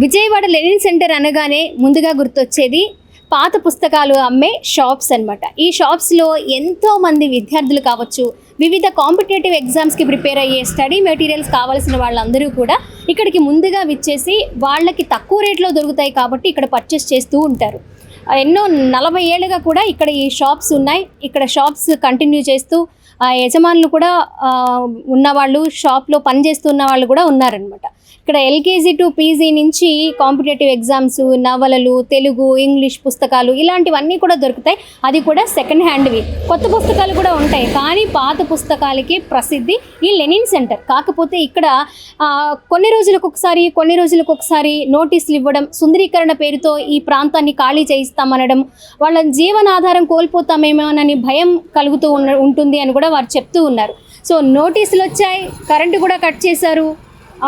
Vijayawada Lenin centre అనగానే ముందుగా గుర్తొచ్చేది పాత పుస్తకాలు అమ్మే షాప్స్ అన్నమాట. ఈ షాప్స్లో ఎంతోమంది విద్యార్థులు కావచ్చు, వివిధ కాంపిటేటివ్ ఎగ్జామ్స్కి ప్రిపేర్ అయ్యే స్టడీ మెటీరియల్స్ కావాల్సిన వాళ్ళందరూ కూడా ఇక్కడికి ముందుగా విచ్చేసి వాళ్ళకి తక్కువ రేట్లో దొరుకుతాయి కాబట్టి ఇక్కడ పర్చేస్ చేస్తూ ఉంటారు. ఎన్నో 40 ఏళ్ళుగా కూడా ఇక్కడ ఈ షాప్స్ ఉన్నాయి. ఇక్కడ షాప్స్ కంటిన్యూ చేస్తూ యజమానులు కూడా ఉన్నవాళ్ళు, షాప్లో పనిచేస్తున్న వాళ్ళు కూడా ఉన్నారనమాట. ఇక్కడ ఎల్కేజీ టు పీజీ నుంచి కాంపిటేటివ్ ఎగ్జామ్స్, నవలలు, తెలుగు, ఇంగ్లీష్ పుస్తకాలు ఇలాంటివన్నీ కూడా దొరుకుతాయి. అది కూడా సెకండ్ హ్యాండ్వి. కొత్త పుస్తకాలు కూడా ఉంటాయి, కానీ పాత పుస్తకాలకి ప్రసిద్ధి ఈ లెనిన్ సెంటర్. కాకపోతే ఇక్కడ కొన్ని రోజులకు ఒకసారి నోటీసులు ఇవ్వడం, సుందరీకరణ పేరుతో ఈ ప్రాంతాన్ని ఖాళీ చేయిస్తామనడం, వాళ్ళ జీవనాధారం కోల్పోతామేమోనని భయం కలుగుతూ ఉంటుంది అని కూడా వారు చెప్తూ ఉన్నారు. సో నోటీసులు వచ్చాయి, కరెంటు కూడా కట్ చేశారు.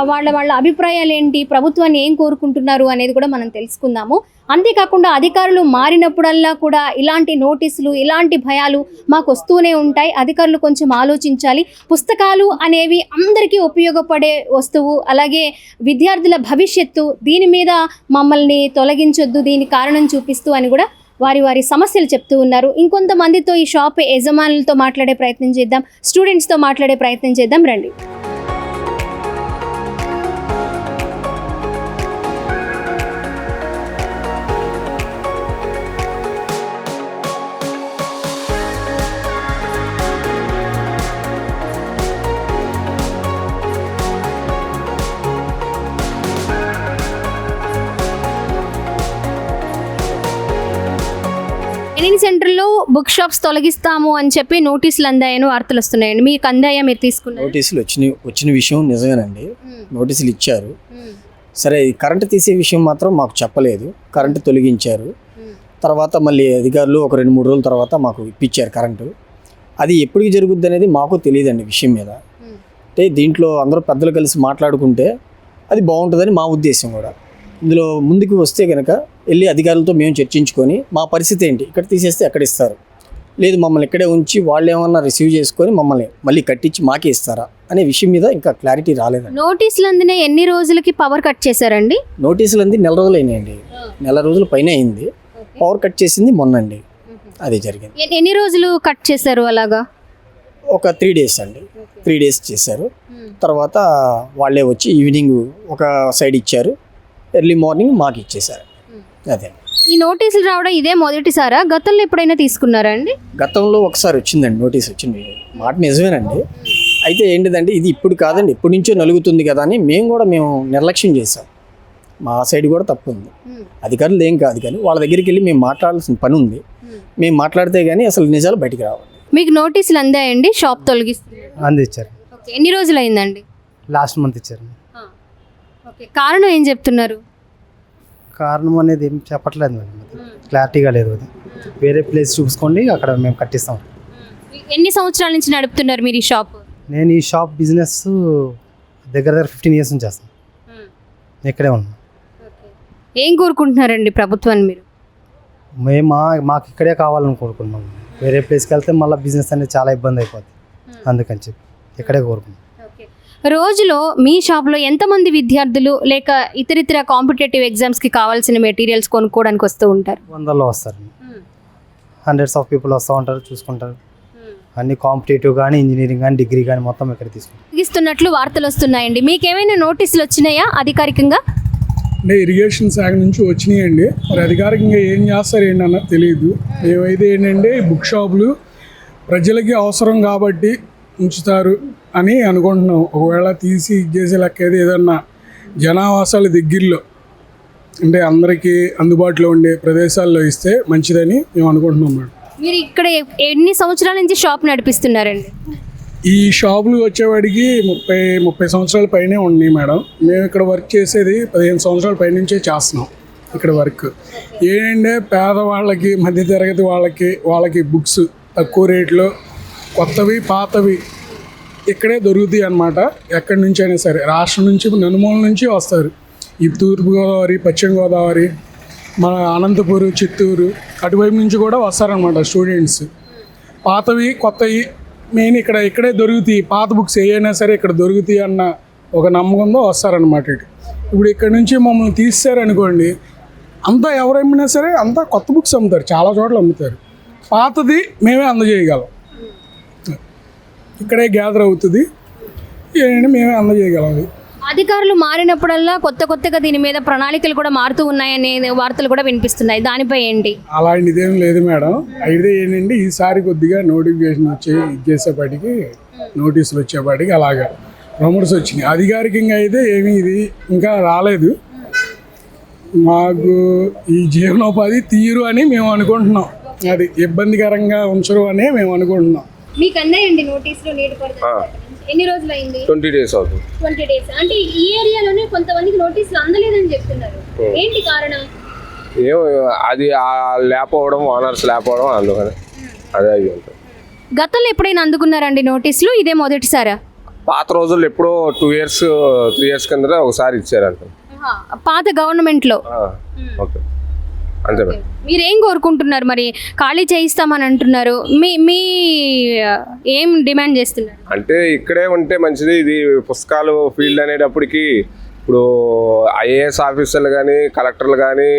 వాళ్ళ అభిప్రాయాలు ఏంటి, ప్రభుత్వాన్ని ఏం కోరుకుంటున్నారు అనేది కూడా మనం తెలుసుకుందాము. అంతేకాకుండా అధికారులు మారినప్పుడల్లా కూడా ఇలాంటి నోటీసులు, ఇలాంటి భయాలు మాకు వస్తూనే ఉంటాయి. అధికారులు కొంచెం ఆలోచించాలి. పుస్తకాలు అనేవి అందరికీ ఉపయోగపడే వస్తువు, అలాగే విద్యార్థుల భవిష్యత్తు, దీని మీద మమ్మల్ని తొలగించొద్దు, దీని కారణం చూపిస్తూ అని కూడా వారి సమస్యలు చెప్తూ ఉన్నారు. ఇంకొంతమందితో ఈ షాప్ యజమానులతో మాట్లాడే ప్రయత్నం చేద్దాం, స్టూడెంట్స్తో మాట్లాడే ప్రయత్నం చేద్దాం, రండి. లెనిన్ సెంటర్లో బుక్ షాప్స్ తొలగిస్తాము అని చెప్పి నోటీసులు అందాయని వార్తలు వస్తున్నాయండి. మీకు అందాయా? మీరు తీసుకున్నారు? నోటీసులు వచ్చిన విషయం నిజమేనండి. నోటీసులు ఇచ్చారు. సరే, కరెంటు తీసే విషయం మాత్రం మాకు చెప్పలేదు. కరెంటు తొలగించారు. తర్వాత మళ్ళీ అధికారులు ఒక 2-3 రోజుల తర్వాత మాకు ఇప్పించారు కరెంటు. అది ఎప్పటికి జరుగుద్ది అనేది మాకు తెలియదండి విషయం మీద. అంటే దీంట్లో అందరూ పెద్దలు కలిసి మాట్లాడుకుంటే అది బాగుంటుందని మా ఉద్దేశం కూడా. ఇందులో ముందుకు వస్తే కనుక వెళ్ళి అధికారులతో మేము చర్చించుకొని మా పరిస్థితి ఏంటి, ఇక్కడ తీసేస్తే ఎక్కడ ఇస్తారు, లేదు మమ్మల్ని ఇక్కడే ఉంచి వాళ్ళు ఏమన్నా రిసీవ్ చేసుకొని మమ్మల్ని మళ్ళీ కట్టించి మాకే ఇస్తారా అనే విషయం మీద ఇంకా క్లారిటీ రాలేదండి. నోటీసులు అందిన ఎన్ని రోజులకి పవర్ కట్ చేశారండి? నోటీసులు అంది 4 రోజులు అయినాయండి. 4 రోజుల పైన అయింది. పవర్ కట్ చేసింది మొన్నండి. అదే జరిగింది. ఎన్ని రోజులు కట్ చేశారు అలాగా? ఒక 3 డేస్ అండి. 3 డేస్ చేశారు. తర్వాత వాళ్ళే వచ్చి ఈవినింగ్ ఒక సైడ్ ఇచ్చారు, ఎర్లీ మార్నింగ్ మాకు ఇచ్చేసారు. అదే. ఈ నోటీసులు రావడం ఇదే మొదటిసారా? గతంలో ఎప్పుడైనా తీసుకున్నారా అండి? గతంలో ఒకసారి వచ్చిందండి నోటీస్ వచ్చింది. మాట నిజమేనండి. అయితే ఏంటిదంటే ఇది ఇప్పుడు కాదండి, ఎప్పటి నుంచో నలుగుతుంది కదా అని మేము నిర్లక్ష్యం చేసాం. మా సైడ్ కూడా తప్పు ఉంది. అధికారులు ఏం కాదు, కానీ వాళ్ళ దగ్గరికి వెళ్ళి మేము మాట్లాడాల్సిన పని ఉంది. మేము మాట్లాడితే కానీ అసలు నిజాలు బయటికి రావాలి. మీకు నోటీసులు అందాయండి? షాప్ అందించారు. ఎన్ని రోజులు అయిందండి? లాస్ట్ మంత్ ఇచ్చారు. కారణం ఏం చెప్తున్నారు? కారణం అనేది ఏం చెప్పట్లేదు మేడం, క్లారిటీగా లేదు. అది వేరే ప్లేస్ చూసుకోండి, అక్కడ మేము కట్టిస్తాం. ఎన్ని సంవత్సరాల నుంచి నడుపుతున్నారు మీరు ఈ షాప్? నేను ఈ షాప్ బిజినెస్ దగ్గర 15 years నుంచి చేస్తాను. ఇక్కడే ఉన్నాను. ఏం కోరుకుంటున్నారండి ప్రభుత్వాన్ని మీరు? మాకు ఇక్కడే కావాలని కోరుకున్నాం. వేరే ప్లేస్కి వెళ్తే మళ్ళీ బిజినెస్ అనేది చాలా ఇబ్బంది అయిపోతుంది. అందుకని చెప్పి ఇక్కడే కోరుకున్నాం. రోజులో మీ షాప్లో ఎంతమంది విద్యార్థులు లేక ఇతరితర కాంపిటేటివ్ ఎగ్జామ్స్కి కావాల్సిన మెటీరియల్స్ కొనుక్కోవడానికి వస్తూ ఉంటారు? 100లో వస్తారు. హండ్రెడ్స్ ఆఫ్ పీపుల్ వస్తూ ఉంటారు, చూసుకుంటారు. అన్ని కాంపిటేటివ్ కానీ, ఇంజనీరింగ్ కానీ, డిగ్రీ కానీ మొత్తం ఇక్కడ తీసుకుంటున్నట్లు వార్తలు వస్తున్నాయండి. మీకు ఏమైనా నోటీసులు వచ్చినాయా అధికారికంగా? అంటే ఇరిగేషన్ శాఖ నుంచి వచ్చినాయండి. మరి అధికారికంగా ఏం చేస్తారు ఏంటన్నది తెలియదు. మేమైతే ఏంటంటే బుక్ షాపులు ప్రజలకి అవసరం కాబట్టి ఉంచుతారు అని అనుకుంటున్నాం. ఒకవేళ తీసి చేసే లెక్క అయితే ఏదన్నా జనావాసాల దగ్గరలో అంటే అందరికీ అందుబాటులో ఉండే ప్రదేశాల్లో ఇస్తే మంచిదని మేము అనుకుంటున్నాం మేడం. మీరు ఇక్కడ ఎన్ని సంవత్సరాల నుంచి షాప్ నడిపిస్తున్నారండి? ఈ షాపులు వచ్చేవాడికి 30 సంవత్సరాల పైనే ఉన్నాయి మేడం. మేము ఇక్కడ వర్క్ చేసేది 15 సంవత్సరాల పై నుంచే చేస్తున్నాం ఇక్కడ వర్క్. ఏంటంటే పేదవాళ్ళకి, మధ్యతరగతి వాళ్ళకి బుక్స్ తక్కువ రేట్లో కొత్తవి, పాతవి ఇక్కడే దొరుకుతాయి అన్నమాట. ఎక్కడి నుంచి అయినా సరే, రాష్ట్రం నుంచి, నలుమూల నుంచి వస్తారు. ఈ తూర్పుగోదావరి, పశ్చిమ గోదావరి, మన అనంతపురం, చిత్తూరు అటువైపు నుంచి కూడా వస్తారనమాట స్టూడెంట్స్. పాతవి, కొత్తవి మెయిన్ ఇక్కడే దొరుకుతాయి. పాత బుక్స్ ఏవైనా సరే ఇక్కడ దొరుకుతాయి అన్న ఒక నమ్మకంతో వస్తారనమాట. ఇటు ఇప్పుడు ఇక్కడ నుంచి మమ్మల్ని తీసేశారనుకోండి, అంతా ఎవరు అమ్మినా సరే అంతా కొత్త బుక్స్ అమ్ముతారు, చాలా చోట్ల అమ్ముతారు. పాతది మేమే అందజేయగలం, ఇక్కడే గ్యాదర్ అవుతుంది, ఏంటంటే మేమే అందజేయగలం. అది అధికారులు మారినప్పుడల్లా కొత్తగా దీని మీద ప్రణాళికలు కూడా మారుతూ ఉన్నాయనే వార్తలు కూడా వినిపిస్తున్నాయి. దానిపై ఏంటి? అలాంటిదేం లేదు మేడం. అయితే ఏంటంటే ఈసారి కొద్దిగా నోటిఫికేషన్ ఇచ్చేసేపాటికి, నోటీసులు వచ్చేపాటికి అలాగా రూమర్స్ వచ్చినాయి. అధికారికంగా అయితే ఏమీ ఇది ఇంకా రాలేదు. మాకు ఈ జీవనోపాధి తీరు అని మేము అనుకుంటున్నాం, అది ఇబ్బందికరంగా ఉంచరు అని మేము అనుకుంటున్నాం. మీకు అన్నాయండి నోటీసులు నీటిపారుదల ఎన్ని రోజులు అయింది? 20 days అవుతుంది. 20 days. అంటే ఈ ఏరియాలోనే కొంతమందికి నోటీసులు అందలేదని చెప్తున్నారు. ఏంటి కారణం? ఏమో అది లేకపోవడం, ఓనర్స్ లేకపోవడం, అందుకని అదే అయ్యి ఉంటుంది. గతంలో ఎప్పుడైనా అందుకున్నారండి నోటీసులు? ఇదే మొదటిసారా? పాత రోజుల్లో ఎప్పుడో 2 years 3 years కింద ఒకసారి ఇచ్చారంట. పాత గవర్నమెంట్లో. ఓకే, అంతే మేడం. మీరేం కోరుకుంటున్నారు మరి? ఖాళీ చేయిస్తామని అంటున్నారు, మీ ఏం డిమాండ్ చేస్తున్నారు? అంటే ఇక్కడే ఉంటే మంచిది. ఇది పుస్తకాలు ఫీల్డ్ అనేటప్పటికి ఇప్పుడు ఐఏఎస్ ఆఫీసర్లు కానీ, కలెక్టర్లు కానీ,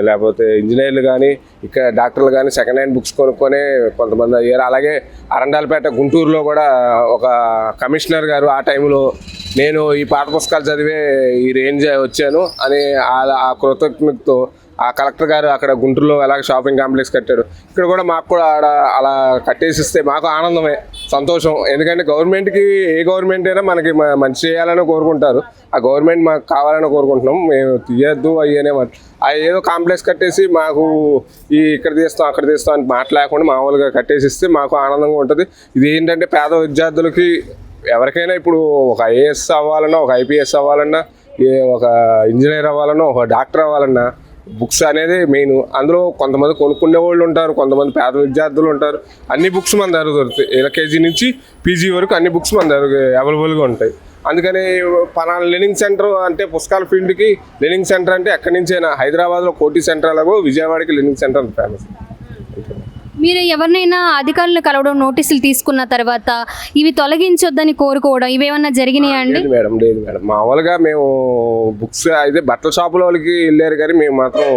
లేకపోతే ఇంజనీర్లు కానీ, ఇక్కడ డాక్టర్లు కానీ సెకండ్ హ్యాండ్ బుక్స్ కొనుక్కొని కొంతమంది అయ్యారు. అలాగే అరండాలపేట గుంటూరులో కూడా ఒక కమిషనర్ గారు ఆ టైంలో నేను ఈ పాత పుస్తకాలు చదివే ఈ రేంజ్ వచ్చాను అని ఆ కృతజ్ఞతతో ఆ కలెక్టర్ గారు అక్కడ గుంటూరులో ఎలాగ షాపింగ్ కాంప్లెక్స్ కట్టాడు, ఇక్కడ కూడా మాకు కూడా ఆడ అలా కట్టేసిస్తే మాకు ఆనందమే, సంతోషం. ఎందుకంటే గవర్నమెంట్కి ఏ గవర్నమెంట్ అయినా మనకి మంచి చేయాలని కోరుకుంటారు. ఆ గవర్నమెంట్ మాకు కావాలని కోరుకుంటున్నాం. మేము తీయద్దు అయ్యనే ఏదో కాంప్లెక్స్ కట్టేసి మాకు ఇక్కడ తీస్తాం అక్కడ తీస్తాం అని మాట్లాడకుండా మామూలుగా కట్టేసిస్తే మాకు ఆనందంగా ఉంటుంది. ఇది ఏంటంటే పేద విద్యార్థులకి ఎవరికైనా ఇప్పుడు ఒక ఐఏఎస్ అవ్వాలన్నా, ఒక ఐపీఎస్ అవ్వాలన్నా, ఒక ఇంజనీర్ అవ్వాలన్నా, ఒక డాక్టర్ అవ్వాలన్నా బుక్స్ అనేది మెయిన్. అందులో కొంతమంది కొనుక్కునే వాళ్ళు ఉంటారు, కొంతమంది పేద విద్యార్థులు ఉంటారు. అన్ని బుక్స్ మన దగ్గర దొరుకుతాయి. ఎల్కేజీ నుంచి పీజీ వరకు అన్ని బుక్స్ మన దగ్గర అవైలబుల్గా ఉంటాయి. అందుకని పలానా లెర్నింగ్ సెంటర్ అంటే పుస్తకాల ఫీల్డ్కి లెర్నింగ్ సెంటర్ అంటే ఎక్కడి నుంచైనా హైదరాబాద్లో కోటి సెంటర్ అలాగో విజయవాడకి లెర్నింగ్ సెంటర్ ఫేమస్. మీరు ఎవరినైనా అధికారులను కలవడం, నోటీసులు తీసుకున్న తర్వాత ఇవి తొలగించొద్దని కోరుకోవడం ఇవేమన్నా జరిగినాయా అండి? లేదు మేడం, లేదు మేడం. మామూలుగా మేము బుక్స్ అయితే బట్టల షాపుల వాళ్ళకి వెళ్ళారు, కానీ మేము మాత్రం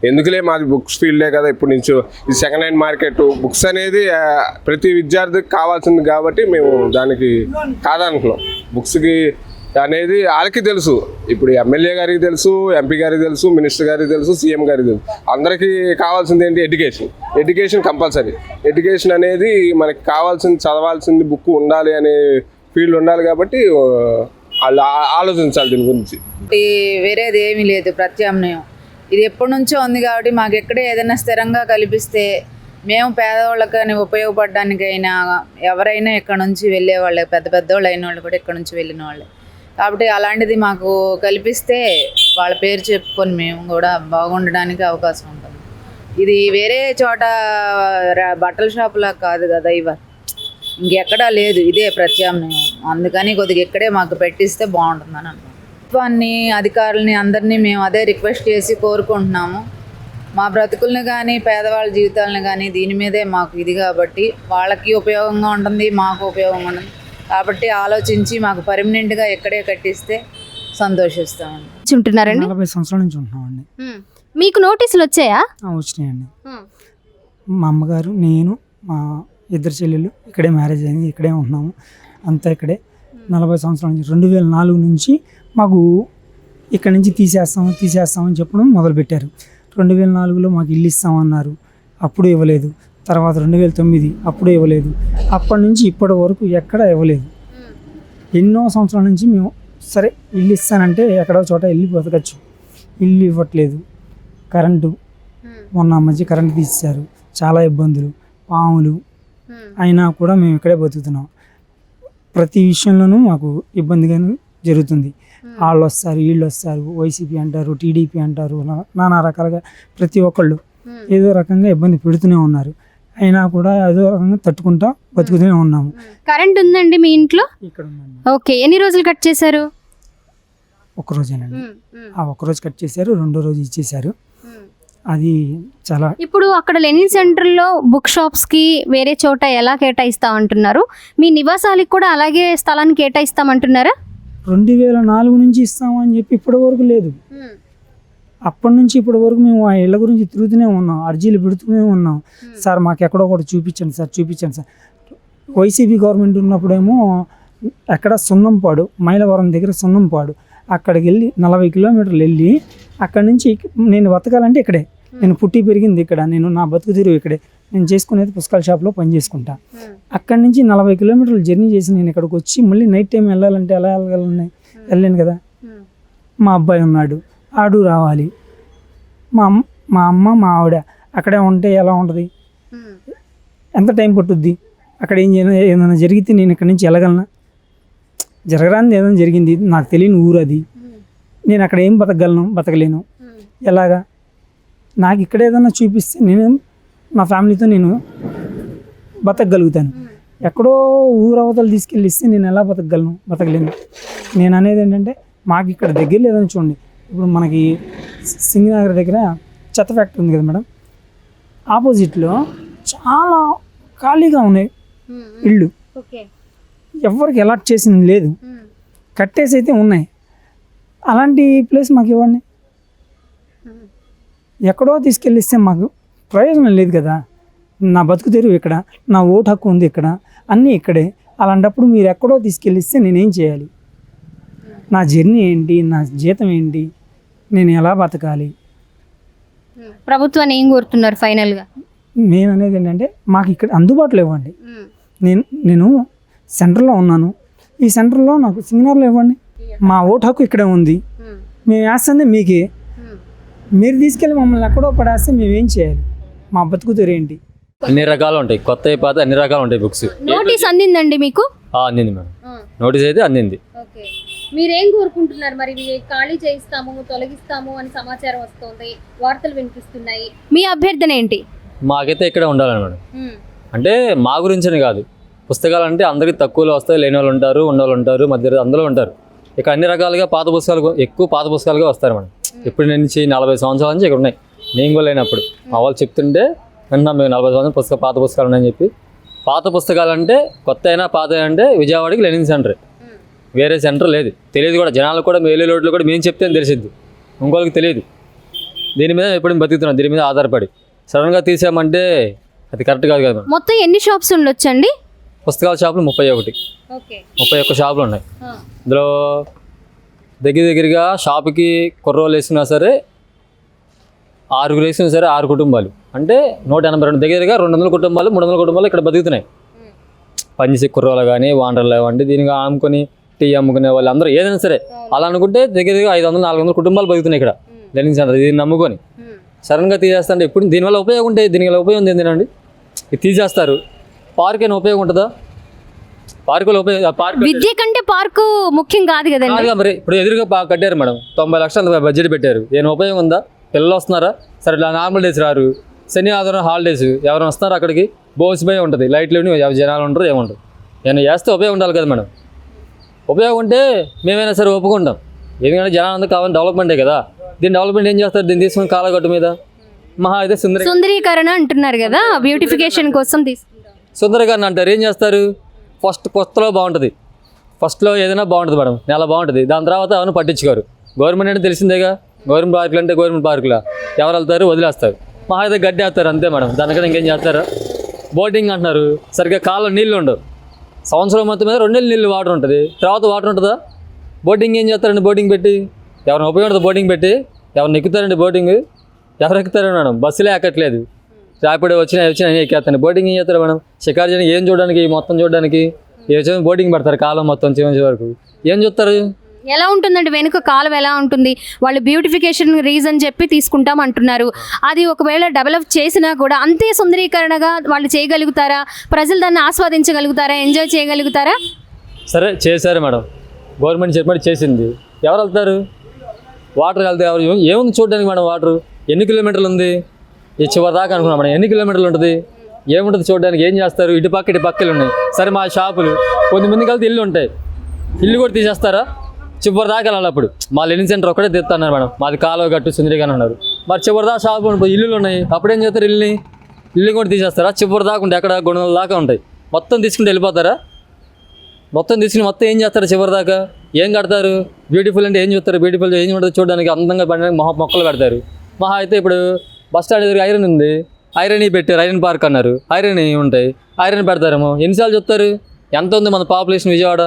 ఎందుకులే, మాది బుక్స్ ఫీల్డే కదా ఇప్పుడు నుంచో, ఇది సెకండ్ హ్యాండ్ మార్కెట్. బుక్స్ అనేది ప్రతి విద్యార్థికి కావాల్సింది కాబట్టి మేము దానికి కాదంటున్నాం. బుక్స్కి అనేది వాళ్ళకి తెలుసు, ఇప్పుడు ఎమ్మెల్యే గారికి తెలుసు, ఎంపీ గారికి తెలుసు, మినిస్టర్ గారికి తెలుసు, సీఎం గారికి తెలుసు. అందరికీ కావాల్సింది ఏంటి? Education compulsory. ఎడ్యుకేషన్ అనేది మనకి కావాల్సింది, చదవాల్సింది బుక్ ఉండాలి అనే ఫీల్డ్ ఉండాలి కాబట్టి వాళ్ళు ఆలోచించాలి దీని గురించి. వేరేది ఏమీ లేదు, ప్రత్యామ్నాయం ఇది ఎప్పటి నుంచో ఉంది కాబట్టి మాకు ఎక్కడే ఏదైనా స్థిరంగా కల్పిస్తే మేము పేదవాళ్ళకి కానీ ఉపయోగపడడానికైనా ఎవరైనా ఇక్కడ నుంచి వెళ్ళే వాళ్ళే, పెద్దవాళ్ళు అయిన వాళ్ళు కూడా ఇక్కడ నుంచి వెళ్ళిన వాళ్ళే కాబట్టి అలాంటిది మాకు కల్పిస్తే వాళ్ళ పేరు చెప్పుకొని మేము కూడా బాగుండడానికి అవకాశం ఉంటుంది. ఇది వేరే చోట బట్టల షాపులా కాదు కదా, ఇంకెక్కడా లేదు, ఇదే ప్రత్యామ్నాయం. అందుకని కొద్దిగా ఇక్కడే మాకు పెట్టిస్తే బాగుంటుందని అనుకుంటున్నాం. ప్రభుత్వాన్ని, అధికారులని అందరినీ మేము అదే రిక్వెస్ట్ చేసి కోరుకుంటున్నాము. మా బ్రతుకులను కానీ, పేదవాళ్ళ జీవితాలను కానీ దీని మీదే మాకు ఇది కాబట్టి వాళ్ళకి ఉపయోగంగా ఉంటుంది, మాకు ఉపయోగంగా ఉంటుంది కాబట్టి ఆలోచించి మాకు పర్మనెంట్గా ఎక్కడే కట్టిస్తే సంతోషిస్తామండి. ఉంటున్నారండి? 40 సంవత్సరాల నుంచి ఉంటున్నామండి. మీకు నోటీసులు వచ్చాయా? వచ్చినాయండి. మా అమ్మగారు, నేను, మా 2 చెల్లెళ్ళు ఇక్కడే మ్యారేజ్ అయింది, ఇక్కడే ఉంటున్నాము, అంతా ఇక్కడే 40 సంవత్సరాల నుంచి. 2004 నుంచి మాకు ఇక్కడ నుంచి తీసేస్తామని చెప్పడం మొదలుపెట్టారు. 2004లో మాకు ఇల్లు ఇస్తామన్నారు, అప్పుడు ఇవ్వలేదు. తర్వాత 2009 అప్పుడు ఇవ్వలేదు. అప్పటి నుంచి ఇప్పటి వరకు ఎక్కడ ఇవ్వలేదు. ఎన్నో సంవత్సరాల నుంచి మేము సరే ఇల్లు ఇస్తానంటే ఎక్కడో చోట వెళ్ళి బతకచ్చు, ఇల్లు ఇవ్వట్లేదు. కరెంటు మొన్న మధ్య కరెంటు తీసేశారు, చాలా ఇబ్బందులు, పాములు, అయినా కూడా మేము ఇక్కడే బతుకుతున్నాం. ప్రతి విషయంలోనూ మాకు ఇబ్బందిగానే జరుగుతుంది. వాళ్ళు వస్తారు, వీళ్ళు వస్తారు, వైసీపీ అంటారు, టీడీపీ అంటారు, నానా రకాలుగా ప్రతి ఒక్కళ్ళు ఏదో రకంగా ఇబ్బంది పెడుతూనే ఉన్నారు. అయినా కూడా ఏదో రకంగా తట్టుకుంటా బతుకుతూనే ఉన్నాము. కరెంట్ ఉందండి మీ ఇంట్లో? ఇక్కడ ఉన్నాము. ఓకే, ఎన్ని రోజులు కట్ చేశారు? ఒక్కరోజేనండి. ఆ ఒక్కరోజు కట్ చేశారు, 2వ రోజు ఇచ్చేశారు. అది చాలా. ఇప్పుడు అక్కడ లెర్నింగ్ సెంటర్లో బుక్ షాప్స్కి వేరే చోట ఎలా కేటాయిస్తామంటున్నారు? మీ నివాసాలకు కూడా అలాగే స్థలాన్ని కేటాయిస్తామంటున్నారా? 2004 నుంచి ఇస్తామని చెప్పి ఇప్పటి వరకు లేదు. అప్పటి నుంచి ఇప్పటి వరకు మేము ఆ ఇళ్ళ గురించి తిరుగుతూనే ఉన్నాం, అర్జీలు పెడుతూనే ఉన్నాం. సార్ మాకు ఎక్కడో ఒకటి చూపించండి సార్. వైసీపీ గవర్నమెంట్ ఉన్నప్పుడేమో అక్కడ సున్నంపాడు, మైలవరం దగ్గర సున్నంపాడు, అక్కడికి వెళ్ళి 40 కిలోమీటర్లు వెళ్ళి అక్కడి నుంచి నేను బతకాలంటే ఇక్కడే, నేను పుట్టి పెరిగింది ఇక్కడ, నేను నా బతుకు తీరు ఇక్కడే, నేను చేసుకునేది పుస్తకాల షాప్లో పని చేసుకుంటా. అక్కడి నుంచి 40 కిలోమీటర్లు జర్నీ చేసి నేను ఇక్కడికి వచ్చి మళ్ళీ నైట్ టైం వెళ్ళాలంటే ఎలా వెళ్ళలేను కదా. మా అబ్బాయి ఉన్నాడు, ఆడు రావాలి, మా అమ్మ మా ఆవిడ అక్కడే ఉంటే ఎలా ఉంటుంది, ఎంత టైం పట్టుద్ది, అక్కడ ఏదైనా జరిగితే నేను ఇక్కడి నుంచి వెళ్ళగలనా? జరగరానిది ఏదైనా జరిగింది, నాకు తెలియని ఊరు అది, నేను అక్కడ ఏం బతకలేను, ఎలాగా? నాకు ఇక్కడ ఏదైనా చూపిస్తే నేను నా ఫ్యామిలీతో నేను బతకగలుగుతాను. ఎక్కడో ఊరవతలు తీసుకెళ్ళి ఇస్తే నేను ఎలా బతకలేను. నేను అనేది ఏంటంటే మాకు ఇక్కడ దగ్గరలో ఏదైనా చూడండి, ఇప్పుడు మనకి సింగనగర్ దగ్గర చెత్త ఫ్యాక్టరీ ఉంది కదా మేడం, ఆపోజిట్లో చాలా ఖాళీగా ఉన్నాయి ఇళ్ళు, ఎవరికి అలాట్ చేసింది లేదు, కట్టేసి అయితే ఉన్నాయి. అలాంటి ప్లేస్ మాకు ఇవ్వండి. ఎక్కడో తీసుకెళ్ళిస్తే మాకు ప్రయోజనం లేదు కదా. నా బతుకు తెరువు ఇక్కడ, నా ఓటు హక్కు ఉంది ఇక్కడ, అన్నీ ఇక్కడే. అలాంటప్పుడు మీరు ఎక్కడో తీసుకెళ్ళిస్తే నేనేం చేయాలి? నా జర్నీ ఏంటి, నా జీతం ఏంటి, నేను ఎలా బతకాలి? ప్రభుత్వాన్ని ఏం కోరుతున్నారు ఫైనల్గా? నేను అనేది ఏంటంటే మాకు ఇక్కడ అందుబాటులో ఇవ్వండి. నేను సెంటర్లో ఉన్నాను, ఈ సెంటర్లో నాకు సింగనగర్లో ఇవ్వండి. మా ఓటు హక్కు ఇక్కడే ఉంది, మేము వేస్తుంది మీకే. మీరు తీసుకెళ్ళి మమ్మల్ని ఎక్కడో పడేస్తే మేమేం చేయాలి? మా బతుకు తెరేంటి? అన్ని రకాలు ఉంటాయి, కొత్త పాత అన్ని రకాలు ఉంటాయి బుక్స్. నోటీస్ అందిందండి మీకు? అందింది మేడం, నోటీస్ అయితే అందింది. ఓకే, మీరేం కోరుకుంటున్నారు మరి? ఖాళీ చేయిస్తాము, తొలగిస్తాము అని సమాచారం వస్తుంది, వార్తలు వినిపిస్తున్నాయి, మీ అభ్యర్థన ఏంటి? మాకైతే ఇక్కడ ఉండాలని మేడం. అంటే మా గురించని కాదు, పుస్తకాలు అంటే అందరికీ తక్కువలో వస్తాయి, లేని వాళ్ళు ఉంటారు, ఉన్నవాళ్ళు ఉంటారు, మధ్య అందులో ఉంటారు. ఇక అన్ని రకాలుగా పాత పుస్తకాలు, ఎక్కువ పాత పుస్తకాలుగా వస్తారు మేడం. ఇప్పుడు నుంచి 40 సంవత్సరాల నుంచి ఇక్కడ ఉన్నాయి. నేను కూడా లేనప్పుడు మా వాళ్ళు చెప్తుంటే విన్నాం, మేము 40 సంవత్సరాలు పాత పుస్తకాలు ఉన్నాయని చెప్పి. పాత పుస్తకాలు అంటే కొత్త అయినా పాత అంటే విజయవాడకి లెనిన్ సెంటర్, వేరే సెంటర్ లేదు. తెలియదు కూడా జనాలకు కూడా, మేలే రోడ్లు కూడా మేము చెప్తే తెలిసిద్ది, ఇంకోళ్ళకి తెలియదు. దీని మీద ఎప్పుడు బతుకుతున్నాం, దీని మీద ఆధారపడి సడన్గా తీసామంటే అది కరెక్ట్ కాదు కదా. మొత్తం ఎన్ని షాప్స్ ఉండొచ్చండి? పుస్తకాల షాపులు 31 షాపులు ఉన్నాయి. ఇందులో దగ్గరగా షాపుకి కుర్రోళ్ళు వేసుకున్నా సరే 6 వేసుకున్నా సరే 6 కుటుంబాలు అంటే 182, దగ్గరగా 200 కుటుంబాలు 300 కుటుంబాలు ఇక్కడ బతుకుతున్నాయి. పనిచేసే కుర్రోళ్ళు కానీ వాండర్లు అవ్వండి, దీనికి అమ్ముకొని టీ అమ్ముకునే వాళ్ళు అందరూ ఏదైనా సరే అలా అనుకుంటే దగ్గరగా 500-400 కుటుంబాలు బతుకుతున్నాయి ఇక్కడ లెనిన్ సెంటర్. దీన్ని నమ్ముకొని సడన్గా తీసేస్తాంటే ఇప్పుడు దీనివల్ల ఉపయోగం ఉంటాయి, దీనివల్ల ఉపయోగం ఏంటండి? ఇది తీసేస్తారు, పార్క్ అయినా ఉపయోగం ఉంటుందా? పార్కులో ఉపయోగం, విద్య కంటే పార్కు ముఖ్యం కాదు కదండి. మరి ఇప్పుడు ఎదురుగా కట్టారు మేడం, 90 లక్షలు బడ్జెట్ పెట్టారు, ఏం ఉపయోగం ఉందా? పిల్లలు వస్తున్నారా? సరే నార్మల్ డేస్ రారు, శని ఆదివారం హాలిడేస్ ఎవరైనా వస్తారా అక్కడికి? బోసిపోయి ఉంటుంది, లైట్లు జనాలు ఉంటారు, ఏముంటారు. ఏమైనా చేస్తే ఉపయోగం ఉండాలి కదా మేడం. ఉపయోగం ఉంటే మేమైనా సరే ఒప్పుకుంటాం, ఎందుకంటే జనాలు అందరూ కావాలి, డెవలప్మెంటే కదా. దీన్ని డెవలప్మెంట్ ఏం చేస్తారు? దీన్ని తీసుకుని కాలగట్టు మీద మహా అయితే సుందరీకరణ అంటున్నారు కదా, బ్యూటిఫికేషన్ కోసం తీసుకుంటారు. సుందరీకరణ అంటారు, ఏం చేస్తారు? కొత్తలో బాగుంటుంది, ఫస్ట్లో ఏదైనా బాగుంటుంది మేడం, నెల బాగుంటుంది, దాని తర్వాత అవన్నీ పట్టించుకోరు. గవర్నమెంట్ అంటే తెలిసిందేగా, గవర్నమెంట్ పార్కులు అంటే గవర్నమెంట్ పార్కులా ఎవరు వెళ్తారు? వదిలేస్తారు, మహా అయితే గడ్డి వేస్తారు అంతే మేడం. దానికన్నా ఇంకేం చేస్తారా? బోటింగ్ అంటున్నారు, సరిగ్గా కాళ్ళలో నీళ్ళు ఉండవు, సంవత్సరం మొత్తం మీద 2 నెలలు నీళ్ళు వాటర్ ఉంటుంది, తర్వాత వాటర్ ఉంటుందా? బోటింగ్ ఏం చేస్తారండి? బోటింగ్ పెట్టి ఎవరిని ఉపయోగపడుతుంది? బోటింగ్ పెట్టి ఎవరిని ఎక్కుతారండి? బోటింగ్ ఎవరు ఎక్కుతారు మేడం? బస్సులే ఎక్కట్లేదు, ర్యాపిడో వచ్చినా ఎక్కేస్తాను. బోటింగ్ ఏం చేస్తారు మేడం? షికారు చేయడానికి, ఏం చూడడానికి, మొత్తం చూడడానికి బోటింగ్ పెడతారు కాలం మొత్తం చివరి వరకు. ఏం చూస్తారు? ఎలా ఉంటుందండి వెనుక కాలం ఎలా ఉంటుంది? వాళ్ళు బ్యూటిఫికేషన్ రీజన్ చెప్పి తీసుకుంటాం అంటున్నారు, అది ఒకవేళ డెవలప్ చేసినా కూడా అంతే సుందరీకరణగా వాళ్ళు చేయగలుగుతారా? ప్రజలు దాన్ని ఆస్వాదించగలుగుతారా? ఎంజాయ్ చేయగలుగుతారా? సరే చేశారు మేడం, గవర్నమెంట్ చెప్పినట్టు చేసింది, ఎవరు వెళ్తారు? వాటర్ వెళ్తే ఎవరు? ఏముంది చూడడానికి మేడం? వాటర్ ఎన్ని కిలోమీటర్లు ఉంది? ఈ చివరి దాకా అనుకున్నాం మేడం, ఎన్ని కిలోమీటర్లు ఉంటుంది? ఏముంటుంది చూడడానికి? ఏం చేస్తారు? ఇటు పక్కలు ఉన్నాయి. సరే మా షాపులు కొంతమందికి వెళ్తే ఇల్లు ఉంటాయి, ఇల్లు కూడా తీసేస్తారా? చివరి దాకా వెళ్ళాలి. అప్పుడు మా లెనిన్ సెంటర్ ఒక్కడే తెస్తున్నారు మేడం, మాది కాలువ గట్టు సుందరీకరణ అన్నారు. మరి చివరి దాకా షాపు ఇల్లులు ఉన్నాయి, అప్పుడేం చేస్తారు? ఇల్లు కూడా తీసేస్తారా? చివరి దాకా ఉంటాయి, ఎక్కడ 200 దాకా ఉంటాయి, మొత్తం తీసుకుంటే వెళ్ళిపోతారా? మొత్తం తీసుకుని మొత్తం ఏం చేస్తారు చివరిదాకా? ఏం కడతారు? బ్యూటిఫుల్ అంటే ఏం చూస్తారు? బ్యూటిఫుల్ ఏం ఉంటుంది చూడడానికి, అందంగా పడడానికి మొక్కలు పెడతారు. మహా అయితే ఇప్పుడు బస్ స్టాండ్ ఎదురు ఐరన్ ఉంది, ఐరన్ పెట్టారు, ఐరన్ పార్క్ అన్నారు, ఐరన్ ఉంటాయి, ఐరన్ పెడతారేమో. ఎన్నిసార్లు చూస్తారు? ఎంత ఉంది మన పాపులేషన్ విజయవాడ?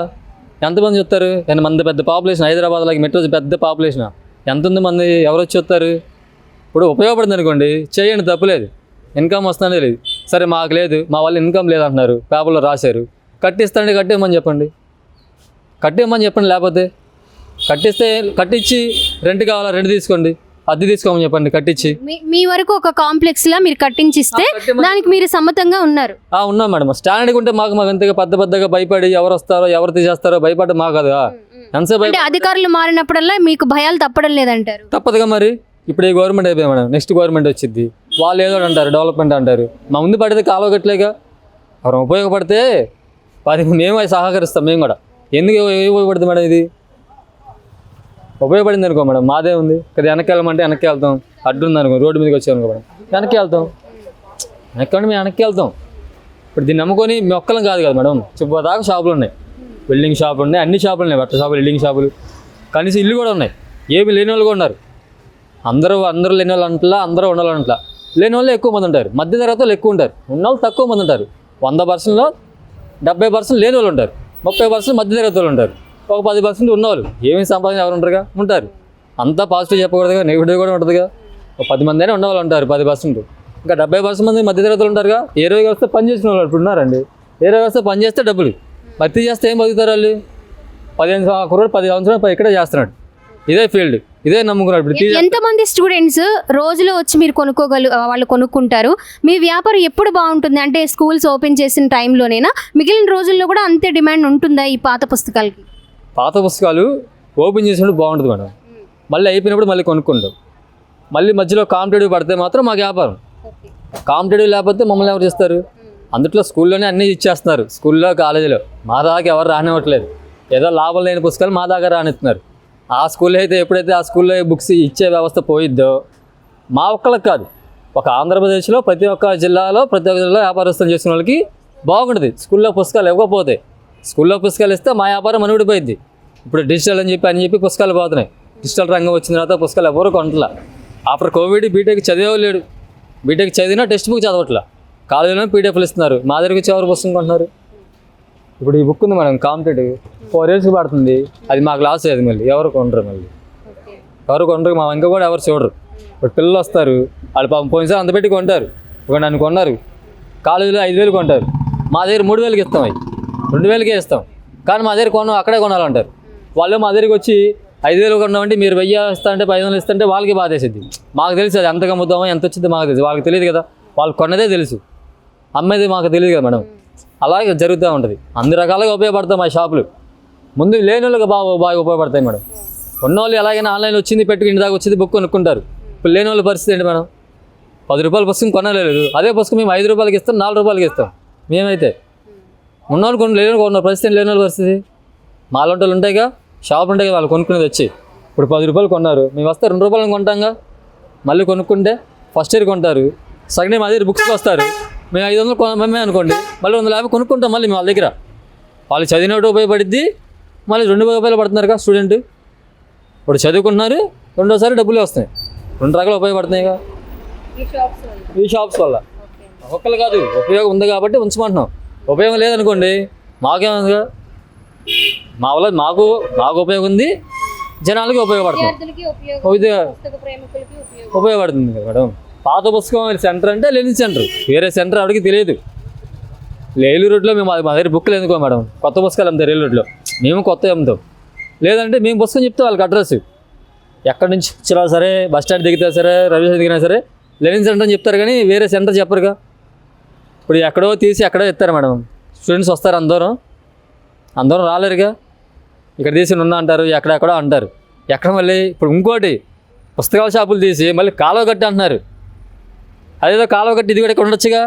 ఎంతమంది చూస్తారు? మంది పెద్ద పాపులేషన్, హైదరాబాద్ లాగా మెట్రో పెద్ద పాపులేషన్, ఎంత ఉంది మంది? ఎవరు వచ్చి చూస్తారు? ఇప్పుడు ఉపయోగపడుతుంది అనుకోండి, చేయండి, తప్పులేదు, ఇన్కమ్ వస్తుందే లేదు. సరే మాకు లేదు, మా వాళ్ళు ఇన్కమ్ లేదంటున్నారు, పేపర్లో రాశారు, కట్టిస్తాండి, కట్టేయమని చెప్పండి, కట్టేయమని చెప్పండి. లేకపోతే కట్టించి రెంట్ కావాలా, రెంట్ తీసుకోండి, అద్దె తీసుకోమని చెప్పండి, కట్టించి. మీ వరకు ఒక కాంప్లెక్స్ లా మీరు కట్టించిస్తే దానికి మీరు సమ్మతంగా ఉన్నారు? ఉన్నాం మేడం. స్టాండర్డ్ ఉంటే మాకు అంతగా పెద్దగా భయపడి ఎవరు వస్తారో ఎవరు తీసేస్తారో భయపడి మాకు కదా. ఎంతసేపు అధికారులు మారినప్పుడల్లా మీకు భయాలు తప్పడం లేదంటారు? తప్పదుగా మరి. ఇప్పుడు ఈ గవర్నమెంట్ అయిపోయింది మేడం, నెక్స్ట్ గవర్నమెంట్ వచ్చింది, వాళ్ళు ఏదో అంటారు, డెవలప్మెంట్ అంటారు. మా ముందు పడితే కాలువ కట్టలేగా, ఎవరు ఉపయోగపడితే మేము సహకరిస్తాం. మేము కూడా ఎందుకు ఉపయోగపడుతుంది మేడం? ఇది ఉపయోగపడింది అనుకో మేడం, మాదే ఉంది కదా. వెనక్కి వెళ్ళమంటే వెనక్కి వెళ్తాం, అడ్డు ఉంది అనుకో, రోడ్డు మీదకి వచ్చామనుకో మేడం, వెనక్కి వెళ్తాం. మేము వెనక్కి వెళ్తాం. ఇప్పుడు దీన్ని నమ్ముకొని మొక్కలం కాదు కదా మేడం. దాకా షాపులు ఉన్నాయి, బిల్డింగ్ షాపులు ఉన్నాయి, అన్ని షాపులు ఉన్నాయి, బట్టల షాపులు, బిల్డింగ్ షాపులు, కనీసం ఇల్లు కూడా ఉన్నాయి. ఏమి లేని వాళ్ళు కూడా ఉన్నారు. అందరూ లేని వాళ్ళు అంటలా, అందరూ ఉండాలంటలా. లేని వాళ్ళు ఎక్కువ మంది ఉంటారు, మధ్య తరగతి వాళ్ళు ఎక్కువ ఉంటారు, ఉన్న వాళ్ళు తక్కువ మంది ఉంటారు. 100%లో 70% లేని వాళ్ళు ఉంటారు, 30% మధ్య తరగతి వాళ్ళు ఉంటారు, ఒక 10% ఉన్నవాళ్ళు ఏమి సంపాదన ఎవరు ఉంటారు. అంతా పాజిటివ్ చెప్పకూడదుగా, నెగిటివ్ కూడా ఉంటుందిగా. ఒక 10 మంది అయినా ఉన్నవాళ్ళు ఉంటారు 10%. ఇంకా 70% మంది మధ్య తరగతులు ఉంటారుగా. 20 వస్తే పని చేసుకునే వాళ్ళు ఇప్పుడు ఉన్నారండి. 20 వస్తే పని చేస్తే డబ్బులు, భర్తీ చేస్తే ఏం బతుకుతారు వాళ్ళు? 15 సంవత్సరాలు ఇక్కడే చేస్తున్నాడు, ఇదే ఫీల్డ్, ఇదే నమ్ముకున్నాడు. ఇప్పుడు ఎంతమంది స్టూడెంట్స్ రోజులో వచ్చి మీరు వాళ్ళు కొనుక్కుంటారు? మీ వ్యాపారం ఎప్పుడు బాగుంటుంది? అంటే స్కూల్స్ ఓపెన్ చేసిన టైంలోనేనా, మిగిలిన రోజుల్లో కూడా అంతే డిమాండ్ ఉంటుందా ఈ పాత పుస్తకాలకి? పాత పుస్తకాలు ఓపెన్ చేసినప్పుడు బాగుంటుంది మేడం, మళ్ళీ అయిపోయినప్పుడు మళ్ళీ కొనుక్కుంటాం. మళ్ళీ మధ్యలో కాంపిటేటివ్ పడితే మాత్రం మాకు వ్యాపారం. కాంపిటేటివ్ లేకపోతే మమ్మల్ని ఎవరు చేస్తారు? అందుట్లో స్కూల్లోనే అన్నీ ఇచ్చేస్తున్నారు, స్కూల్లో కాలేజీలో. మా దాకా ఎవరు రానివ్వట్లేదు. ఏదో లాభం లేని పుస్తకాలు మా దగ్గర రానిస్తున్నారు. ఆ స్కూల్లో అయితే ఎప్పుడైతే ఆ స్కూల్లో బుక్స్ ఇచ్చే వ్యవస్థ పోయిద్దో, మా ఒక్కళ్ళకి కాదు, ఒక ఆంధ్రప్రదేశ్లో ప్రతి ఒక్క జిల్లాలో వ్యాపారస్తులు చేసిన వాళ్ళకి బాగుంటుంది. స్కూల్లో పుస్తకాలు ఇవ్వకపోతే, స్కూల్లో పుస్తకాలు ఇస్తే మా వ్యాపారం మనుగడిపోయింది. ఇప్పుడు డిజిటల్ అని చెప్పి పుస్తకాలు పోతున్నాయి. డిజిటల్ రంగం వచ్చిన తర్వాత పుస్తకాలు ఎవరు కొనట్లా. ఆఫ్టర్ కోవిడ్ బీటెక్ చదివేవాళ్ళు, బీటెక్ చదివినా టెక్స్ట్ బుక్ చదవట్లా, కాలేజీలో పీడిఎఫ్లు ఇస్తున్నారు. మా దగ్గరికి వచ్చి ఎవరు పుస్తకం కొంటున్నారు? ఇప్పుడు ఈ బుక్ ఉంది మేడం, కాంపిటేటివ్ 4 yearsకి పడుతుంది, అది మాకు లాస్ అయ్యేది. మళ్ళీ ఎవరు కొనరు, ఎవరు కొనరు, మా ఇంకా కూడా ఎవరు చూడరు. ఇప్పుడు పిల్లలు వస్తారు, వాళ్ళు పాపం పోయినసారి అంత పెట్టి కొంటారు. ఇప్పుడు నన్ను కొన్నారు, కాలేజీలో 5,000 కొంటారు, మా దగ్గర 3,000కి ఇస్తాం, అవి 2,000కే ఇస్తాం. కానీ మా దగ్గర అక్కడే కొనాలంటారు. వాళ్ళు మా దగ్గరికి వచ్చి 5,000 కొన్నామంటే మీరు 1000 ఇస్తా అంటే 500 ఇస్తుంటే వాళ్ళకి బాధేసిద్ది. మాకు తెలుసు అది ఎంత అమ్ముతామో ఎంత వచ్చిందో మాకు తెలుసు, వాళ్ళకి తెలియదు కదా. వాళ్ళు కొన్నదే తెలుసు, అమ్మేది మాకు తెలియదు కదా మేడం. అలాగే జరుగుతూ ఉంటుంది. అన్ని రకాలుగా ఉపయోగపడతాయి మా షాపులు. ముందు లేని వాళ్ళకి బాగా ఉపయోగపడతాయి మేడం. ఉన్నవాళ్ళు ఎలాగైనా ఆన్లైన్ వచ్చింది పెట్టుకుని ఇంటి దాకా వచ్చింది బుక్ కొనుక్కుంటారు. ఇప్పుడు లేని వాళ్ళ పరిస్థితి ఏంటి మేడం? 10 రూపాయల పుస్తకం కొనలేదు, అదే పుస్తకం మేము 5 రూపాయలకి ఇస్తాం, 4 రూపాయలకి ఇస్తాం. మేమైతే ఉన్నవాళ్ళు లేని కొన్న పరిస్థితి, లేని వాళ్ళ పరిస్థితి. మాలంటోళ్ళు ఉంటాయిగా, షాప్ ఉంటాయి కదా, వాళ్ళు కొనుక్కునేది వచ్చి ఇప్పుడు 10 రూపాయలు కొన్నారు, మేము వస్తే 2 రూపాయలు కొంటాంగా. మళ్ళీ కొనుక్కుంటే ఫస్ట్ ఇయర్ కొంటారు, సెకండ్ ఇయర్ మా దగ్గర బుక్స్కి వస్తారు, మేము 500 కొనమే అనుకోండి, మళ్ళీ 150 కొనుక్కుంటాం. మళ్ళీ మేము వాళ్ళ దగ్గర వాళ్ళు చదివినట్టు ఉపయోగపడిద్ది, మళ్ళీ 2 రూపాయలు పడుతున్నారుగా స్టూడెంట్. ఇప్పుడు చదువుకుంటున్నారు, రెండోసారి డబ్బులు వస్తున్నాయి, 2 రకాలు ఉపయోగపడుతున్నాయిగా ఈ షాప్స్ వల్ల. ఒక్కళ్ళు కాదు, ఉపయోగం ఉంది కాబట్టి ఉంచమంటున్నాం. ఉపయోగం లేదనుకోండి మాకేముందిగా, మా వల్ల మాకు ఉపయోగం ఉంది, జనాలకి ఉపయోగపడుతుంది, ఉపయోగపడుతుంది కదా మేడం. పాత పుస్తకం సెంటర్ అంటే లెనిన్ సెంటర్, వేరే సెంటర్ ఆవిడకి తెలియదు. ఏలూరు రోడ్లో మేము మా దగ్గర బుక్లు ఎందుకో మేడం, కొత్త పుస్తకాలు అమ్ముతారు ఏలూరు రోడ్లో, మేము కొత్త అమ్ముతాం. లేదంటే మేము పుస్తకం చెప్తే వాళ్ళకి అడ్రస్ ఎక్కడి నుంచి వచ్చినా సరే, బస్ స్టాండ్ దిగితే సరే, రైల్వే స్టేషన్ దిగినా సరే లెనిన్ సెంటర్ అని చెప్తారు, కానీ వేరే సెంటర్ చెప్పరుగా. ఇప్పుడు ఎక్కడో తీసి ఎక్కడో ఇస్తారు మేడం. స్టూడెంట్స్ వస్తారు, అందరం రాలేరుగా. ఇక్కడ తీసి ఉన్నా అంటారు, ఎక్కడెక్కడో అంటారు. ఎక్కడ మళ్ళీ ఇప్పుడు ఇంకోటి పుస్తకాల షాపులు తీసి మళ్ళీ కాలువ కట్టి అంటున్నారు. అదేదో కాలువ కట్టి ఇది కూడా ఇక్కడ ఉండొచ్చుగా.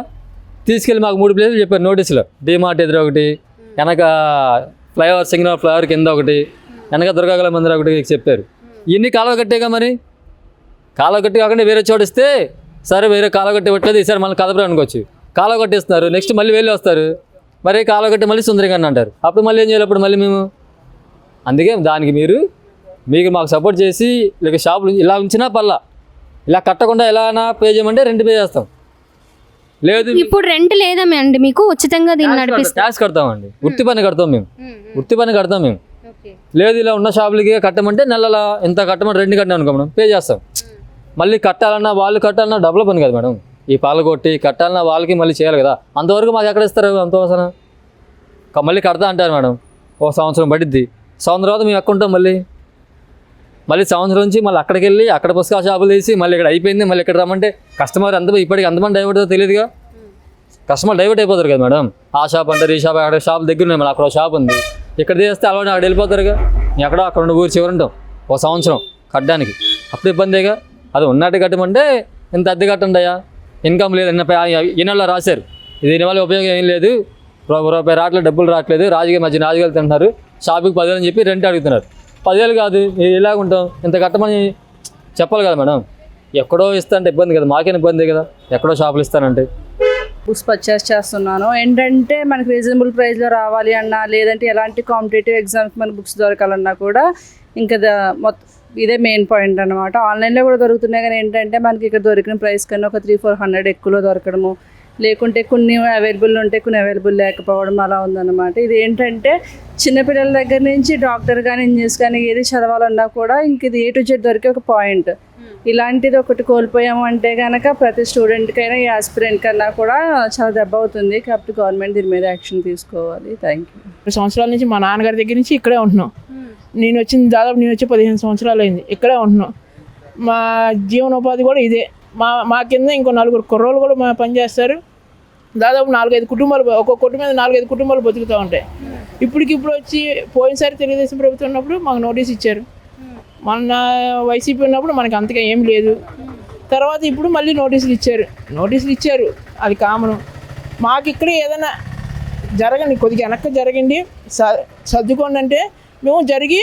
తీసుకెళ్ళి మాకు 3 ప్లేసులు చెప్పారు నోటీసులో, డిమార్ట్ ఎదురు ఒకటి, వెనక ఫ్లైఓవర్ సిగ్నల్ ఫ్లైఓవర్ కింద ఒకటి, వెనక దుర్గాకళ మందిరం ఒకటి చెప్పారు. ఇవన్నీ కాలువ కట్టేగా. మరి కాలువ కట్టి కాకుండా వేరే చోటిస్తే సరే, వేరే కాలువ కట్టి పెట్టలేదు, ఈసారి మళ్ళీ కదపరు అనుకోవచ్చు. కాలువ కట్టేస్తున్నారు, నెక్స్ట్ మళ్ళీ వెళ్ళి వస్తారు, మరి కాలగట్టి మళ్ళీ సుందరంగా అంటారు. అప్పుడు మళ్ళీ ఏం చేయాలి? అప్పుడు మళ్ళీ మేము అందుకే దానికి మీకు మాకు సపోర్ట్ చేసి లేక షాపులు ఇలా ఉంచినా పర్లా, ఇలా కట్టకుండా ఎలా పే చేయమంటే రెంట్ పే చేస్తాం. లేదు ఇప్పుడు రెంట్ లేదా అండి మీకు? ఉచితంగా దీన్ని నడిపిస్తాం. ట్యాక్స్ కడతామండి, వృత్తి పని కడతాం మేము, లేదు ఇలా ఉన్న షాపులకి కట్టమంటే నెలల ఎంత కట్టమని రెంట్ కట్టినా అనుకో మేడం, పే చేస్తాం. మళ్ళీ కట్టాలన్నా వాళ్ళు కట్టాలన్నా డబ్బుల పని కదా మేడం. ఈ పాలగొట్టి కట్టాలన్నా వాళ్ళకి మళ్ళీ చేయాలి కదా. అంతవరకు మాకు ఎక్కడ ఇస్తారు? అంత అవసరం మళ్ళీ కడతా అంటారు మేడం. ఒక సంవత్సరం పడిద్ది, సంవత్సరం తర్వాత మేము ఎక్కుంటాం. మళ్ళీ సంవత్సరం నుంచి మళ్ళీ అక్కడికి వెళ్ళి అక్కడ పుస్తకాల షాపులు తీసి మళ్ళీ ఇక్కడ అయిపోయింది, మళ్ళీ ఇక్కడ రమ్మంటే కస్టమర్ ఇప్పటికి ఎంతమంది డైవర్ట్ అవుతుందో తెలియదుగా. కస్టమర్ డైవర్ట్ అయిపోతారు కదా మేడం. ఆ షాప్ అంటారు, ఈ షాప్, అక్కడ షాప్ దగ్గర ఉన్నాయి, మళ్ళీ అక్కడ షాప్ ఉంది, ఇక్కడ తీస్తే అలవాటు అక్కడ వెళ్ళిపోతారుగా. ఎక్కడో అక్కడ ఊరు చివరి ఉంటాం ఒక సంవత్సరం కట్టడానికి, అప్పుడు ఇబ్బందిగా. అది ఉన్నట్టు కట్టమంటే ఇంత అద్దె కట్టండి అయ్యా, ఇన్కమ్ లేదు, ఈనాళ్ళలో రాశారు, దీనివల్ల ఉపయోగం ఏం లేదు, రూపాయి రావట్లేదు, డబ్బులు రావట్లేదు, రాజకీయాలు తింటున్నారు, షాపుకి 10,000 అని చెప్పి రెంట్ అడుగుతున్నారు. 10,000 కాదు, ఎలాగ ఉంటాం, ఇంత కట్టమని చెప్పాలి కదా మేడం. ఎక్కడో ఇస్తానంటే ఇబ్బంది కదా, మాకేం ఇబ్బంది కదా, ఎక్కడో షాపులు ఇస్తానంటే. బుక్స్ పర్చేస్ చేస్తున్నాను. ఏంటంటే మనకి రీజనబుల్ ప్రైస్లో రావాలి అన్నా, లేదంటే ఎలాంటి కాంపిటేటివ్ ఎగ్జామ్కి మన బుక్స్ దొరకాలన్నా కూడా ఇంకా మొత్తం ఇదే మెయిన్ పాయింట్ అనమాట. ఆన్లైన్లో కూడా దొరుకుతున్నాయి, కానీ ఏంటంటే మనకి ఇక్కడ దొరికిన ప్రైస్ కన్నా ఒక 300-400 ఎక్కువలో దొరకడము, లేకుంటే కొన్ని అవైలబుల్ ఉంటే కొన్ని అవైలబుల్ లేకపోవడం అలా ఉందన్నమాట. ఇది ఏంటంటే చిన్నపిల్లల దగ్గర నుంచి డాక్టర్ కానీ ఇంజనీర్స్ కానీ ఏది చదవాలన్నా కూడా ఇంక ఇది A to Z దొరికే ఒక పాయింట్. ఇలాంటిది ఒకటి కోల్పోయాము అంటే కనుక ప్రతి స్టూడెంట్కైనా ఈ ఆస్పిరెంట్ కన్నా కూడా చాలా దెబ్బ అవుతుంది. కాబట్టి గవర్నమెంట్ దీని మీద యాక్షన్ తీసుకోవాలి. Thank you. 2 సంవత్సరాల నుంచి మా నాన్నగారి దగ్గర నుంచి ఇక్కడే ఉంటున్నాం. నేను వచ్చి 15 సంవత్సరాలు అయింది, ఇక్కడే ఉంటున్నాం. మా జీవనోపాధి కూడా ఇదే. మా కింద ఇంకో 4 కుర్రోళ్ళు కూడా మా పనిచేస్తారు. దాదాపు 4-5 కుటుంబాలు, ఒక్కొక్క కుటుంబం మీద 4-5 కుటుంబాలు బతుకుతూ ఉంటాయి. ఇప్పటికిప్పుడు వచ్చి పోయినసారి తెలుగుదేశం ప్రభుత్వం ఉన్నప్పుడు మాకు నోటీస్ ఇచ్చారు, మొన్న వైసీపీ ఉన్నప్పుడు మనకి అంతగా ఏం లేదు. తర్వాత ఇప్పుడు మళ్ళీ నోటీసులు ఇచ్చారు, అది కామను. మాకు ఇక్కడ ఏదైనా జరగండి, కొద్దిగా వెనక్కి జరగండి, సర్దుకోండి అంటే మేము జరిగి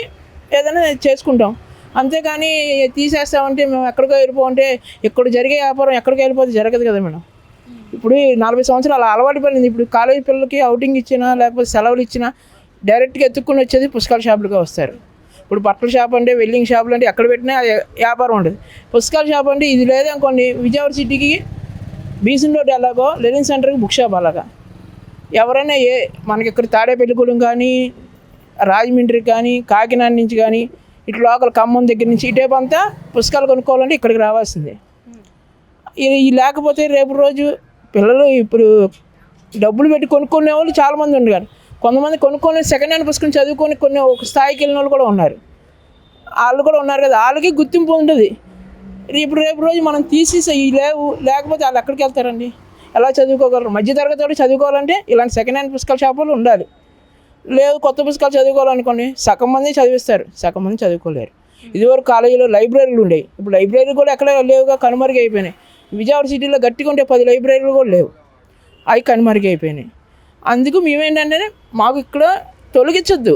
ఏదైనా చేసుకుంటాం. అంతేకాని తీసేస్తామంటే మేము ఎక్కడికో వెళ్ళిపోంటే ఇక్కడ జరిగే వ్యాపారం ఎక్కడికి వెళ్ళిపోతే జరగదు కదా మేడం. ఇప్పుడు 40 సంవత్సరాలు అలవాటు పడింది. ఇప్పుడు కాలేజీ పిల్లలకి అవుటింగ్ ఇచ్చినా లేకపోతే సెలవులు ఇచ్చినా డైరెక్ట్గా ఎత్తుక్కుని వచ్చేది పుస్తకాల షాపులుగా వస్తారు. ఇప్పుడు బట్టల షాప్ అంటే, వెల్డింగ్ షాపులు అంటే ఎక్కడ పెట్టినా వ్యాపారం ఉండదు. పుస్తకాల షాప్ అంటే ఇది లేదనుకోండి, విజయవాడ సిటీకి బీసన్ రోడ్ ఎలాగో లెనిన్ సెంటర్కి బుక్ షాప్ అలాగా. ఎవరైనా మనకి ఇక్కడ తాడేపల్లిగూడెం కానీ, రాజమండ్రి కానీ, కాకినాడ నుంచి కానీ, ఇటు లోకల్ ఖమ్మం దగ్గర నుంచి ఇటేపు అంతా పుస్తకాలు కొనుక్కోవాలంటే ఇక్కడికి రావాల్సిందే. ఇది లేకపోతే రేపు రోజు పిల్లలు ఇప్పుడు డబ్బులు పెట్టి కొనుక్కునే వాళ్ళు చాలామంది ఉండరు. కొంతమంది కొనుక్కొని సెకండ్ హ్యాండ్ పుస్తకం చదువుకొని కొన్ని ఒక స్థాయికి వెళ్ళిన వాళ్ళు కూడా ఉన్నారు. వాళ్ళు కూడా ఉన్నారు కదా, వాళ్ళకి గుర్తింపు ఉంటుంది. ఇప్పుడు రేపు రోజు మనం తీసేసి లేకపోతే వాళ్ళు ఎక్కడికి వెళ్తారండి, ఎలా చదువుకోగలరు? మధ్యతరగతి చదువుకోవాలంటే ఇలాంటి సెకండ్ హ్యాండ్ పుస్తకాల షాపులు ఉండాలి. లేదు కొత్త పుస్తకాలు చదువుకోవాలనుకోండి, సగం మంది చదివిస్తారు, సగం మంది చదువుకోలేరు. ఇదివరకు కాలేజీలో లైబ్రరీలు ఉండేవి, ఇప్పుడు లైబ్రరీలు కూడా ఎక్కడ లేవుగా, కనుమరుగు అయిపోయినాయి. విజయవాడ సిటీలో గట్టిగా ఉంటే 10 లైబ్రరీలు కూడా లేవు, అవి కనుమరుగు అయిపోయినాయి. అందుకు మేమేంటంటే మాకు ఇక్కడ తొలగించొద్దు,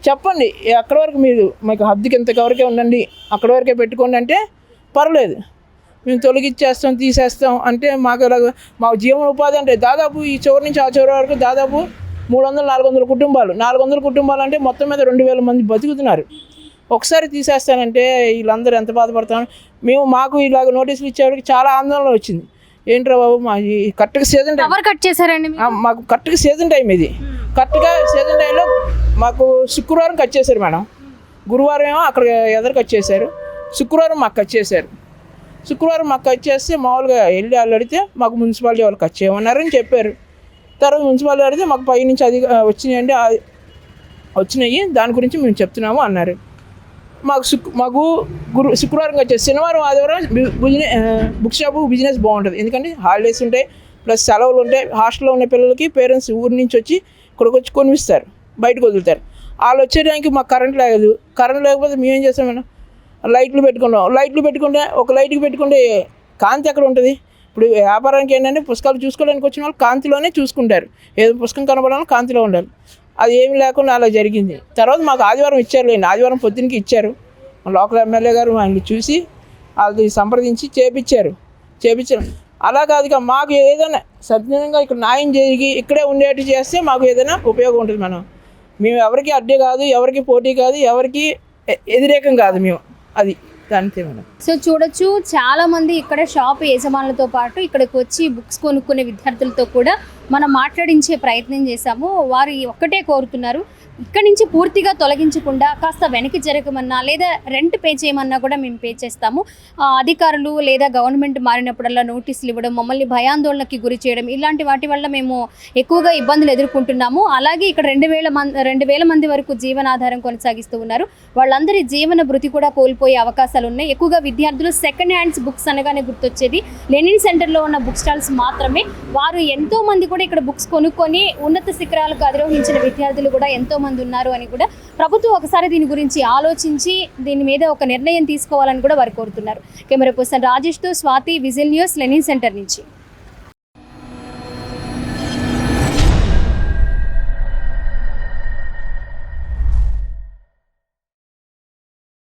చెప్పండి ఎక్కడి వరకు మీరు మాకు హద్దుకి ఇంతవరకే ఉండండి, అక్కడి వరకే పెట్టుకోండి అంటే పర్లేదు, మేము తొలగించేస్తాం, తీసేస్తాం అంటే మాకు మా జీవనోపాధి అంటే దాదాపు ఈ చివరి నుంచి ఆ చివరి వరకు దాదాపు 300-400 కుటుంబాలు. 400 కుటుంబాలు అంటే మొత్తం మీద 2,000 మంది బతుకుతున్నారు. ఒకసారి తీసేస్తానంటే వీళ్ళందరూ ఎంత బాధపడతాను. మాకు ఇలాగ నోటీసులు ఇచ్చేవాడికి చాలా ఆందోళన వచ్చింది. ఏంట్రా బాబు, మా కరెక్ట్గా సీజన్ టైం కట్ చేశారండి మాకు, కరెక్ట్గా సీజన్ టైం ఇది. కరెక్ట్గా సీజన్ టైంలో మాకు శుక్రవారం కట్ చేశారు మేడం, గురువారం ఏమో అక్కడ ఎదురు కట్ చేశారు, శుక్రవారం మాకు కట్ చేశారు. శుక్రవారం మాకు కట్ చేస్తే మామూలుగా వెళ్ళి వాళ్ళు అడిగితే మాకు మున్సిపాలిటీ వాళ్ళు కట్ చేయమన్నారని చెప్పారు. తర్వాత మున్సిపాలిటీ అడిగితే మాకు పై నుంచి అది వచ్చినాయండి, వచ్చినాయి, దాని గురించి మేము చెప్తున్నాము అన్నారు. మాకు శుక్రవారం వచ్చేసి శనివారం ఆదివారం బుక్ షాపు బిజినెస్ బాగుంటుంది. ఎందుకంటే హాలిడేస్ ఉంటాయి, ప్లస్ సెలవులు ఉంటాయి. హాస్టల్లో ఉన్న పిల్లలకి పేరెంట్స్ ఊరి నుంచి వచ్చి ఇక్కడికి వచ్చి కొనిస్తారు, బయటకు వదులుతారు. వాళ్ళు వచ్చేటానికి మాకు కరెంట్ లేదు. కరెంట్ లేకపోతే మేమేం చేస్తాం మేడం, లైట్లు పెట్టుకుంటాం. లైట్లు పెట్టుకుంటే ఒక లైట్కి పెట్టుకుంటే కాంతి ఎక్కడ ఉంటుంది? ఇప్పుడు వ్యాపారానికి ఏంటంటే పుస్తకాలు చూసుకోవడానికి వచ్చిన వాళ్ళు కాంతిలోనే చూసుకుంటారు, ఏదో పుస్తకం కనబడాలని కాంతిలో ఉండాలి. అది ఏమి లేకుండా అలా జరిగింది. తర్వాత మాకు ఆదివారం ఇచ్చారులేండి, ఆదివారం పొద్దున్నకి ఇచ్చారు. లోకల్ ఎమ్మెల్యే గారు ఆయన్ని చూసి అది సంప్రదించి చేపించారు. అలా కాదుగా మాకు ఏదైనా సత్యంగా ఇక్కడ న్యాయం జరిగి ఇక్కడే ఉండేట్టు చేస్తే మాకు ఏదైనా ఉపయోగం ఉంటుంది మేడం. మేము ఎవరికి అడ్డే కాదు, ఎవరికి పోటీ కాదు, ఎవరికి వ్యతిరేకం కాదు మేము. అది దానితే మేడం. సో చూడొచ్చు, చాలా మంది ఇక్కడ షాప్ యజమానులతో పాటు ఇక్కడికి వచ్చి బుక్స్ కొనుక్కునే విద్యార్థులతో కూడా మనం మాట్లాడించే ప్రయత్నం చేశాము. వారు ఒక్కటే కోరుతున్నారు, ఇక్కడి నుంచి పూర్తిగా తొలగించకుండా కాస్త వెనక్కి జరగమన్నా లేదా రెంట్ పే చేయమన్నా కూడా మేము పే చేస్తాము. అధికారులు లేదా గవర్నమెంట్ మారినప్పుడల్లా నోటీసులు ఇవ్వడం, మమ్మల్ని భయాందోళనకి గురి చేయడం, ఇలాంటి వాటి వల్ల మేము ఎక్కువగా ఇబ్బందులు ఎదుర్కొంటున్నాము. అలాగే ఇక్కడ 2,000 మంది వరకు జీవనాధారం కొనసాగిస్తూ ఉన్నారు. వాళ్ళందరి జీవన భృతి కూడా కోల్పోయే అవకాశాలు ఉన్నాయి. ఎక్కువగా విద్యార్థులు సెకండ్ హ్యాండ్స్ బుక్స్ అనగానే గుర్తొచ్చేది లెనిన్ సెంటర్లో ఉన్న బుక్ స్టాల్స్ మాత్రమే. వారు ఎంతో మంది కూడా ఇక్కడ బుక్స్ కొనుక్కొని ఉన్నత శిఖరాలకు అధిరోహించిన విద్యార్థులు కూడా ఎంతో మంది ఉన్నారు అని కూడా ప్రభుత్వం ఒకసారి దీని గురించి ఆలోచించి దీని మీద ఒక నిర్ణయం తీసుకోవాలని కూడా వారు కోరుతున్నారు. కెమెరా పర్సన్ రాజేష్తో Swathi, vigil news, Lenin centre నుంచి.